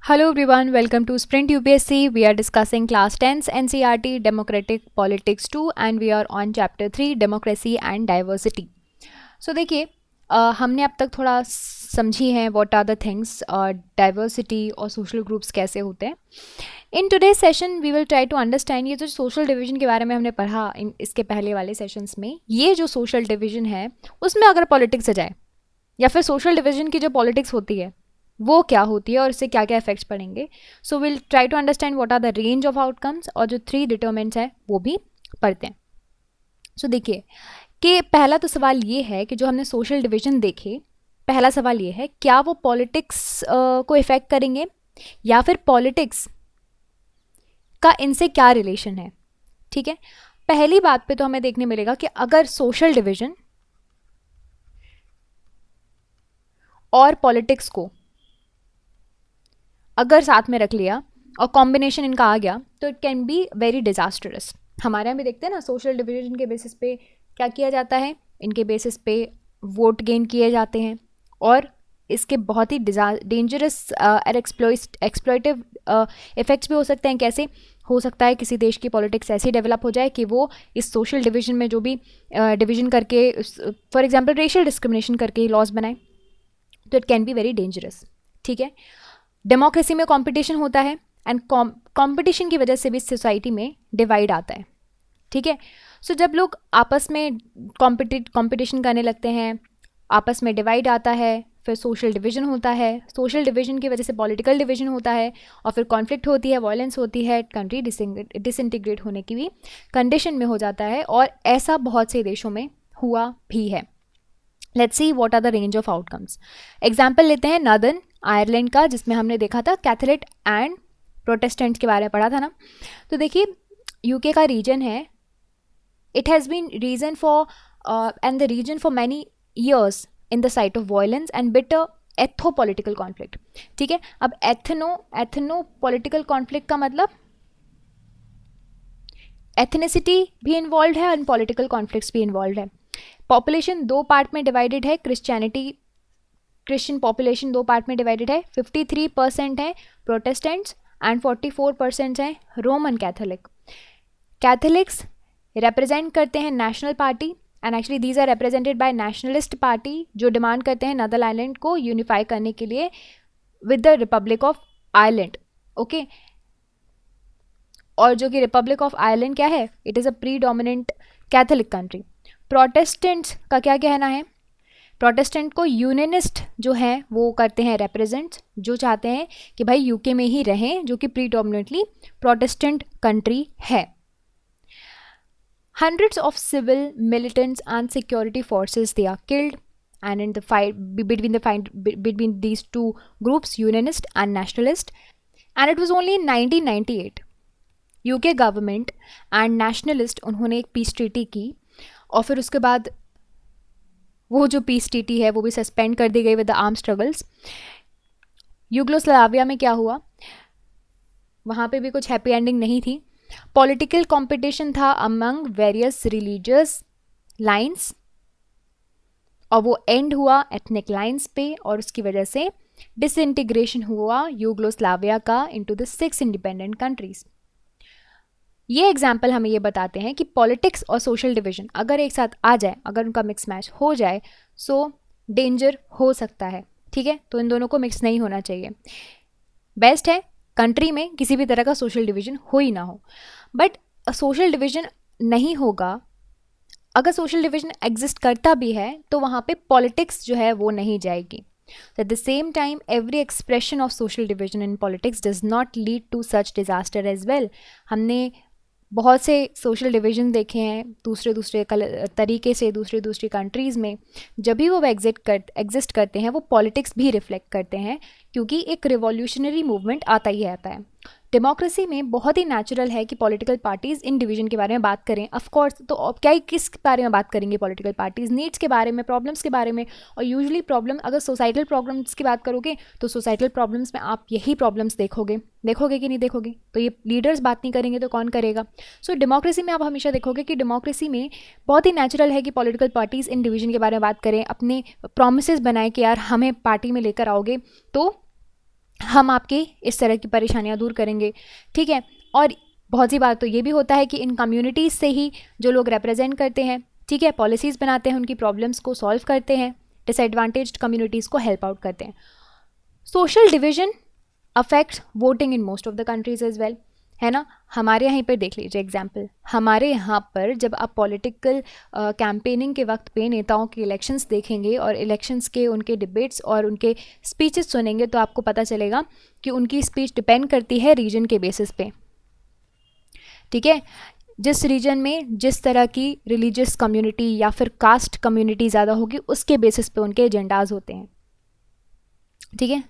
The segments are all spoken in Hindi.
Hello everyone, welcome to Sprint UPSC. We are discussing class 10's NCERT Democratic Politics 2 and we are on chapter 3 Democracy and Diversity. So देखिए हमने अब तक थोड़ा समझी है what are the things diversity और सोशल ग्रुप्स कैसे होते हैं. In today session we will try to understand ये जो सोशल डिवीजन के बारे में हमने पढ़ा इसके पहले वाले सेशंस में, ये जो सोशल डिवीजन है उसमें अगर पॉलिटिक्स आ जाए या फिर सोशल डिवीजन की जो पॉलिटिक्स होती है वो क्या होती है और इससे क्या क्या इफेक्ट्स पड़ेंगे. So will try to understand what are the range of outcomes और जो 3 डिटरमिनेंट्स है वो भी पढ़ते हैं. सो देखिए कि पहला तो सवाल ये है कि जो हमने सोशल डिवीजन देखे, पहला सवाल ये है क्या वो पॉलिटिक्स को इफेक्ट करेंगे या फिर पॉलिटिक्स का इनसे क्या रिलेशन है. ठीक है, पहली बात पे तो हमें देखने मिलेगा कि अगर सोशल डिवीजन और पॉलिटिक्स को अगर साथ में रख लिया और कॉम्बिनेशन इनका आ गया तो it can be very disastrous. हमारे यहाँ भी देखते हैं ना, सोशल डिवीजन के बेसिस पे क्या किया जाता है, इनके बेसिस पे वोट गेन किए जाते हैं और इसके बहुत ही डेंजरस और एक्सप्लॉइटिव इफेक्ट्स भी हो सकते हैं. कैसे हो सकता है किसी देश की पॉलिटिक्स ऐसी डेवलप हो जाए कि वो इस सोशल डिवीजन में जो भी डिवीजन करके फॉर एग्जांपल रेशियल डिस्क्रिमिनेशन करके लॉज बनाए, तो it can be very dangerous. ठीक है, डेमोक्रेसी में कंपटीशन होता है एंड कंपटीशन की वजह से भी सोसाइटी में डिवाइड आता है. ठीक है, सो जब लोग आपस में कंपटीशन करने लगते हैं, आपस में डिवाइड आता है, फिर सोशल डिवीजन होता है, सोशल डिवीजन की वजह से पॉलिटिकल डिवीजन होता है और फिर कॉन्फ्लिक्ट होती है, वायलेंस होती है, कंट्री डिसइंटीग्रेट होने की भी कंडीशन में हो जाता है और ऐसा बहुत से देशों में हुआ भी है. Let's see what are the range of outcomes. Example लेते हैं नॉर्दर्न आयरलैंड का, जिसमें हमने देखा था कैथोलिक एंड प्रोटेस्टेंट्स के बारे में पढ़ा था ना. तो देखिए यूके का रीजन है, it has been region for and the region for many years in the site of violence and bitter ethno political conflict. ठीक है, अब एथनो पॉलिटिकल कॉन्फ्लिक्ट का मतलब एथनिसिटी भी इन्वॉल्व है और पॉलिटिकल कॉन्फ्लिक्ट्स भी इन्वॉल्व है. पॉपुलेशन 2 पार्ट में डिवाइडेड है, क्रिश्चियन पॉपुलेशन 2 पार्ट में डिवाइडेड है. 53% है प्रोटेस्टेंट्स एंड 44% हैं रोमन कैथोलिक. कैथोलिक्स रिप्रेजेंट करते हैं national party and actually these are represented by nationalist party जो डिमांड करते हैं नदर आइलैंड को यूनिफाई करने के लिए with the republic of Ireland. Okay, और जो कि रिपब्लिक ऑफ आयरलैंड क्या है, it is a predominant Catholic country. Protestants का क्या कहना है, प्रोटेस्टेंट को यूनियनिस्ट जो हैं वो करते हैं रिप्रेजेंट, जो चाहते हैं कि भाई यूके में ही रहें, जो कि प्रीडोमिनेंटली प्रोटेस्टेंट कंट्री है. Hundreds of civil militants and security forces they are killed and in the fight between these two groups, unionist and nationalist. And it was only in 1998 UK government and nationalist उन्होंने एक पीस ट्रीटी की और फिर उसके बाद वो जो पीस ट्रीटी है वो भी सस्पेंड कर दी गई with the arm struggles. Yugoslavia में क्या हुआ, वहाँ पे भी कुछ हैप्पी एंडिंग नहीं थी. पॉलिटिकल कंपटीशन था अमंग वेरियस रिलीजियस लाइंस और वो एंड हुआ एथनिक लाइंस पे और उसकी वजह से डिसइंटीग्रेशन हुआ यूगोस्लाविया का इनटू द 6 इंडिपेंडेंट कंट्रीज. ये एग्जाम्पल हमें ये बताते हैं कि पॉलिटिक्स और सोशल डिवीजन अगर एक साथ आ जाए, अगर उनका मिक्स मैच हो जाए, सो डेंजर हो सकता है. ठीक है, तो इन दोनों को मिक्स नहीं होना चाहिए. बेस्ट है कंट्री में किसी भी तरह का सोशल डिवीजन हो ही ना हो. बट सोशल डिवीजन नहीं होगा, अगर सोशल डिवीजन एग्जिस्ट करता भी है तो वहाँ पे पॉलिटिक्स जो है वो नहीं जाएगी. At the same time, every expression of social division in politics does not lead to such disaster as well. हमने बहुत से सोशल डिवीजन देखे हैं दूसरे तरीके से दूसरी कंट्रीज़ में. जब भी वो एग्जिस्ट करते हैं वो पॉलिटिक्स भी रिफ्लेक्ट करते हैं क्योंकि एक रिवॉल्यूशनरी मूवमेंट आता ही आता है. डेमोक्रेसी में बहुत ही नेचुरल है कि पॉलिटिकल पार्टीज़ इन डिवीजन के बारे में बात करें. ऑफ कोर्स, तो अब क्या ही किस बारे में बात करेंगे पॉलिटिकल पार्टीज़, नीड्स के बारे में, प्रॉब्लम्स के बारे में. और यूजुअली प्रॉब्लम, अगर सोसाइटल प्रॉब्लम्स की बात करोगे तो सोसाइटल प्रॉब्लम्स में आप यही प्रॉब्लम्स देखोगे कि नहीं देखोगे. तो ये लीडर्स बात नहीं करेंगे तो कौन करेगा. सो डेमोक्रेसी में आप हमेशा देखोगे कि डेमोक्रेसी में बहुत ही नेचुरल है कि पॉलिटिकल पार्टीज़ इन डिवीजन के बारे में बात करें, अपने प्रोमिसेस बनाए कि यार हमें पार्टी में लेकर आओगे तो हम आपकी इस तरह की परेशानियां दूर करेंगे, ठीक है। और बहुत सी बार तो ये भी होता है कि इन कम्युनिटीज़ से ही जो लोग रिप्रेजेंट करते हैं, ठीक है, पॉलिसीज़ बनाते हैं, उनकी प्रॉब्लम्स को सॉल्व करते हैं, डिसएडवांटेज्ड कम्युनिटीज़ को हेल्प आउट करते हैं। Social division affects voting in most of the countries as well, है ना। हमारे यहाँ पर देख लीजिए एग्जाम्पल, हमारे यहाँ पर जब आप पॉलिटिकल कैंपेनिंग के वक्त पे नेताओं के इलेक्शंस देखेंगे और इलेक्शंस के उनके डिबेट्स और उनके स्पीचेस सुनेंगे तो आपको पता चलेगा कि उनकी स्पीच डिपेंड करती है रीजन के बेसिस पे, ठीक है। जिस रीजन में जिस तरह की रिलीजियस कम्युनिटी या फिर कास्ट कम्युनिटी ज़्यादा होगी उसके बेसिस पे उनके एजेंडाज होते हैं, ठीक है।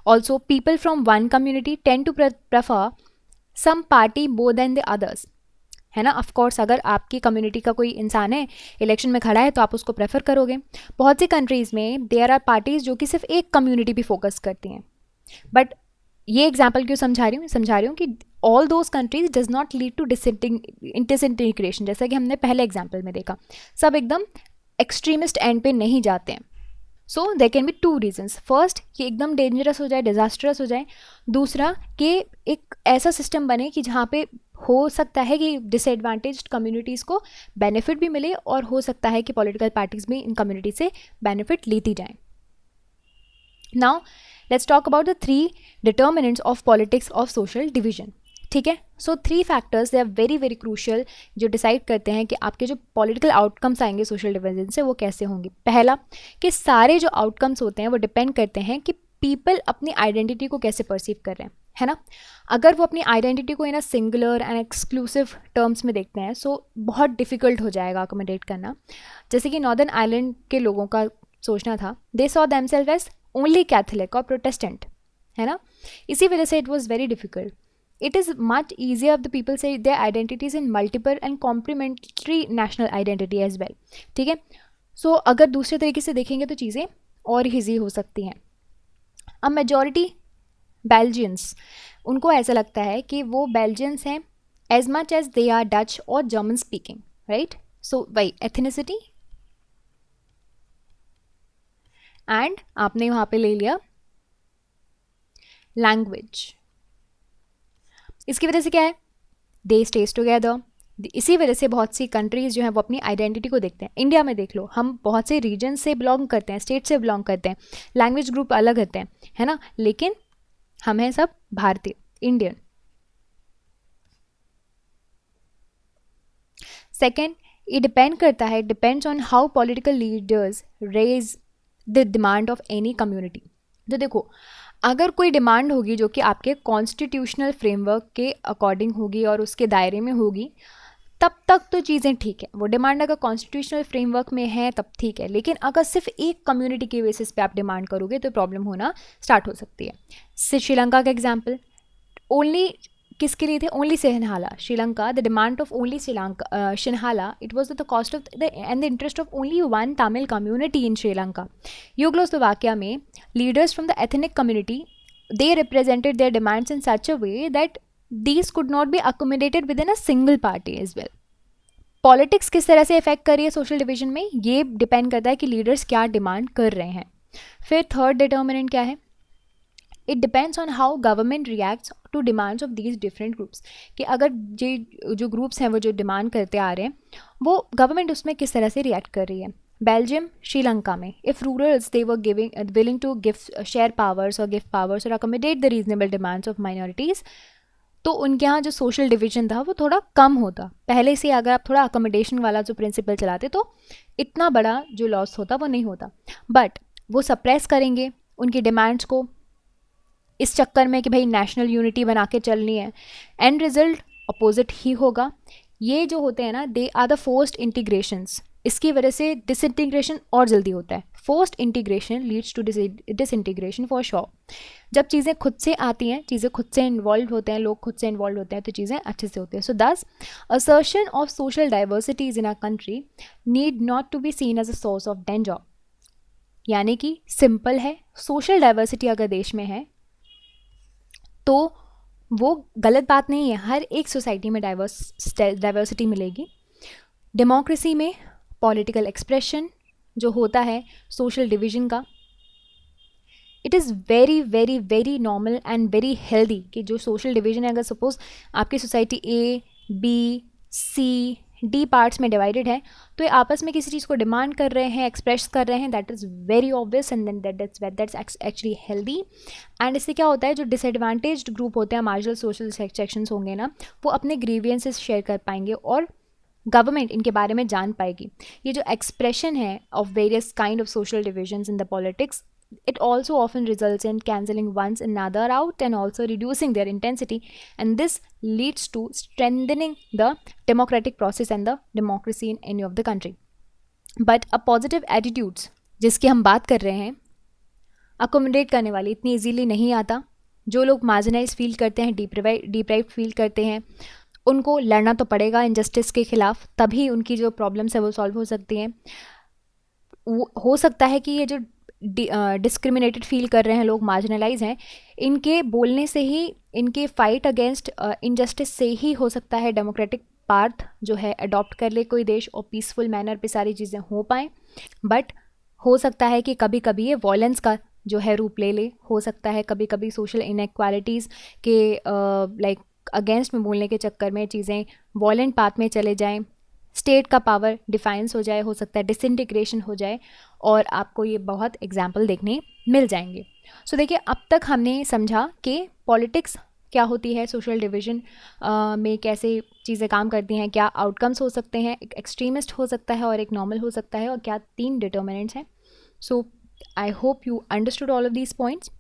Also people from one community tend to prefer some party more than the others, है ना। ऑफ कोर्स अगर आपकी कम्युनिटी का कोई इंसान है इलेक्शन में खड़ा है तो आप उसको प्रेफर करोगे। बहुत सी कंट्रीज़ में देयर आर पार्टीज़ जो कि सिर्फ एक कम्युनिटी पे फोकस करती हैं। बट ये एग्जाम्पल क्यों समझा रही हूँ कि all those countries does not lead to disintegration, जैसा कि हमने पहले एग्जाम्पल में देखा, सब एकदम एक्सट्रीमिस्ट एंड पे नहीं जाते हैं। So there can be two reasons, first कि एकदम डेंजरस हो जाए, डिजास्टरस हो जाए, दूसरा कि एक ऐसा सिस्टम बने कि जहाँ पे हो सकता है कि डिसएडवांटेज्ड कम्युनिटीज़ को बेनिफिट भी मिले और हो सकता है कि पॉलिटिकल पार्टीज भी इन कम्युनिटी से बेनिफिट लेती जाएं। Now let's talk about the 3 determinants of politics of social division, ठीक है। So 3 factors they are very very crucial जो डिसाइड करते हैं कि आपके जो पॉलिटिकल आउटकम्स आएंगे सोशल डिवीजन से वो कैसे होंगे। पहला कि सारे जो आउटकम्स होते हैं वो डिपेंड करते हैं कि पीपल अपनी आइडेंटिटी को कैसे परसीव कर रहे हैं, है ना। अगर वो अपनी आइडेंटिटी को in a singular and exclusive terms में देखते हैं सो बहुत डिफिकल्ट हो जाएगा अकोमोडेट करना। जैसे कि नॉर्दर्न आयरलैंड के लोगों का सोचना था, they saw themselves as only Catholic और प्रोटेस्टेंट, है ना। इसी वजह से it was very difficult. It is much easier if the people say their identities in multiple and complementary national identity as well, ठीक है। सो अगर दूसरे तरीके से देखेंगे तो चीज़ें और ईजी हो सकती हैं। अब मेजॉरिटी बेल्जियंस, उनको ऐसा लगता है कि वो बेल्जियंस हैं as much as they are Dutch और जर्मन स्पीकिंग, राइट। सो वही एथनिसिटी एंड आपने वहाँ पे ले लिया लैंग्वेज। इसकी वजह से क्या है, दे स्टेज टुगेदर। इसी वजह से बहुत सी कंट्रीज़ जो हैं वो अपनी आइडेंटिटी को देखते हैं। इंडिया में देख लो, हम बहुत से रीजन से बिलोंग करते हैं, स्टेट से बिलोंग करते हैं, लैंग्वेज ग्रुप अलग होते हैं, है ना, लेकिन हम हैं सब भारतीय, इंडियन। सेकेंड, ये डिपेंड करता है, depends on how political leaders raise the demand of any community. तो देखो, अगर कोई डिमांड होगी जो कि आपके कॉन्स्टिट्यूशनल फ्रेमवर्क के अकॉर्डिंग होगी और उसके दायरे में होगी तब तक तो चीज़ें ठीक है। वो डिमांड अगर कॉन्स्टिट्यूशनल फ्रेमवर्क में है तब ठीक है, लेकिन अगर सिर्फ एक कम्युनिटी के बेसिस पे आप डिमांड करोगे तो प्रॉब्लम होना स्टार्ट हो सकती है। श्रीलंका का एग्जाम्पल, ओनली किसके लिए थे, only Sinhala, Sri Lanka, the demand of only Sri Lanka Sinhala, it was the cost of the and the interest of only one Tamil community in Sri Lanka. Yugoslavia में leaders from the ethnic community they represented their demands in such a way that these could not be accommodated within a single party as well. Politics किस तरह से इफेक्ट कर रही है सोशल डिवीजन में, ये डिपेंड करता है कि लीडर्स क्या डिमांड कर रहे हैं। फिर थर्ड डिटर्मिनेंट क्या है, it depends on how government reacts to demands of these different groups, कि अगर जो ग्रुप्स हैं वो जो डिमांड करते आ रहे हैं वो गवर्नमेंट उसमें किस तरह से रिएक्ट कर रही है। बेल्जियम, श्रीलंका में if rulers they were giving willing to give share powers और गिव पावर्स और accommodate the reasonable demands of minorities, तो उनके यहाँ जो सोशल डिवीजन था वो थोड़ा कम होता। पहले से अगर आप थोड़ा अकोमोडेशन वाला जो प्रिंसिपल चलाते तो इतना बड़ा जो लॉस होता वो नहीं होता। बट वो सप्रेस करेंगे उनकी डिमांड्स को इस चक्कर में कि भाई नेशनल यूनिटी बना के चलनी है, एंड रिजल्ट अपोजिट ही होगा। ये जो होते हैं ना, they are the forced integrations, इसकी वजह से डिसइंटीग्रेशन और जल्दी होता है। Forced integration leads to disintegration for sure. जब चीज़ें खुद से आती हैं, चीज़ें खुद से इन्वॉल्व होते हैं, लोग खुद से इन्वॉल्व होते हैं, तो चीज़ें अच्छे से होती हैं। So this assertion of social diversities in a country need not to be seen as a source of danger, यानी कि सिंपल है, सोशल डाइवर्सिटी अगर देश में है तो वो गलत बात नहीं है। हर एक सोसाइटी में डाइवर्सिटी मिलेगी। डेमोक्रेसी में पॉलिटिकल एक्सप्रेशन जो होता है सोशल डिवीजन का, it is very very very normal and very healthy कि जो सोशल डिवीजन है, अगर सपोज आपकी society A B C D parts में डिवाइडेड है, तो ये आपस में किसी चीज़ को डिमांड कर रहे हैं, एक्सप्रेस कर रहे हैं, that is very obvious and then that's actually healthy. And इससे क्या होता है, जो डिसएडवांटेज्ड ग्रुप होते हैं, मार्जिनल सोशल सेक्शंस होंगे ना, वो अपने ग्रीवियंसेस शेयर कर पाएंगे और गवर्नमेंट इनके बारे में जान पाएगी। ये जो एक्सप्रेशन है of various kind of social divisions in the politics, it also often results in cancelling one's another out and also reducing their intensity, and this leads to strengthening the democratic process and the democracy in any of the country. But a positive attitudes जिसकी हम बात कर रहे हैं, अकोमोडेट करने वाली इतनी इजीली नहीं आता। जो लोग मार्जिनाइज फील करते हैं, डिप्राइव फील करते हैं, उनको लड़ना तो पड़ेगा इनजस्टिस के खिलाफ, तभी उनकी जो प्रॉब्लम्स है वो सॉल्व हो सकती हैं। हो सकता है कि ये जो डिस्क्रिमिनेटेड फील कर रहे हैं लोग, मार्जिनलाइज हैं, इनके बोलने से ही, इनके फाइट अगेंस्ट इनजस्टिस से ही हो सकता है डेमोक्रेटिक पाथ जो है अडॉप्ट कर ले कोई देश और पीसफुल मैनर पे सारी चीज़ें हो पाएँ। बट हो सकता है कि कभी कभी ये वॉयलेंस का जो है रूप ले ले, हो सकता है कभी कभी सोशल इनएक्वालिटीज़ के लाइक अगेंस्ट में बोलने के चक्कर में चीज़ें वॉयलेंट पाथ में चले जाएं, स्टेट का पावर डिफाइंस हो जाए, हो सकता है डिसइंटीग्रेशन हो जाए, और आपको ये बहुत एग्जाम्पल देखने मिल जाएंगे। सो देखिए, अब तक हमने समझा कि पॉलिटिक्स क्या होती है, सोशल डिवीजन में कैसे चीज़ें काम करती हैं, क्या आउटकम्स हो सकते हैं, एक एक्सट्रीमिस्ट हो सकता है और एक नॉर्मल हो सकता है, और क्या 3 डिटर्मिनेंट्स हैं। So I hope you understood all of these points.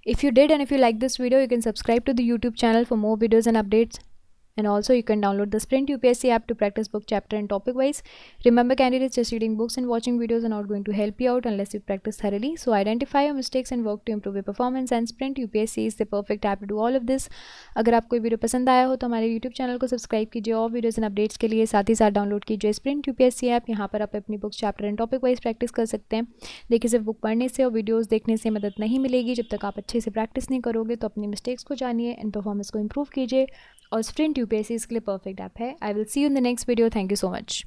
If you did, and if you like this video, you can subscribe to the YouTube channel for more videos and updates. And also you can download the Sprint UPSC app to practice book chapter and topic wise. Remember, candidates, just reading books and watching videos are not going to help you out unless you practice thoroughly. So identify your mistakes and work to improve your performance, and Sprint UPSC is the perfect app to do all of this. अगर आपको वीडियो पसंद आया हो तो हमारे YouTube चैनल को सब्सक्राइब कीजिए और वीडियोज़ एंड अपडेट्स के लिए साथ ही साथ डाउनलोड कीजिए Sprint UPSC ऐप। यहाँ पर आप अपनी books chapter and topic wise practice कर सकते हैं। देखिए, सिर्फ बुक पढ़ने से और वीडियोज़ देखने से मदद नहीं मिलेगी। जब तक आप अच्छे से प्रैक्टिस नहीं करोगे तो अपनी मिस्टेक्स को जानिए एंड परफॉर्मेंस को इम्प्रूव कीजिए, और Sprint UPSC इसके लिए परफेक्ट ऐप है। I will see you in the next video. Thank you so much.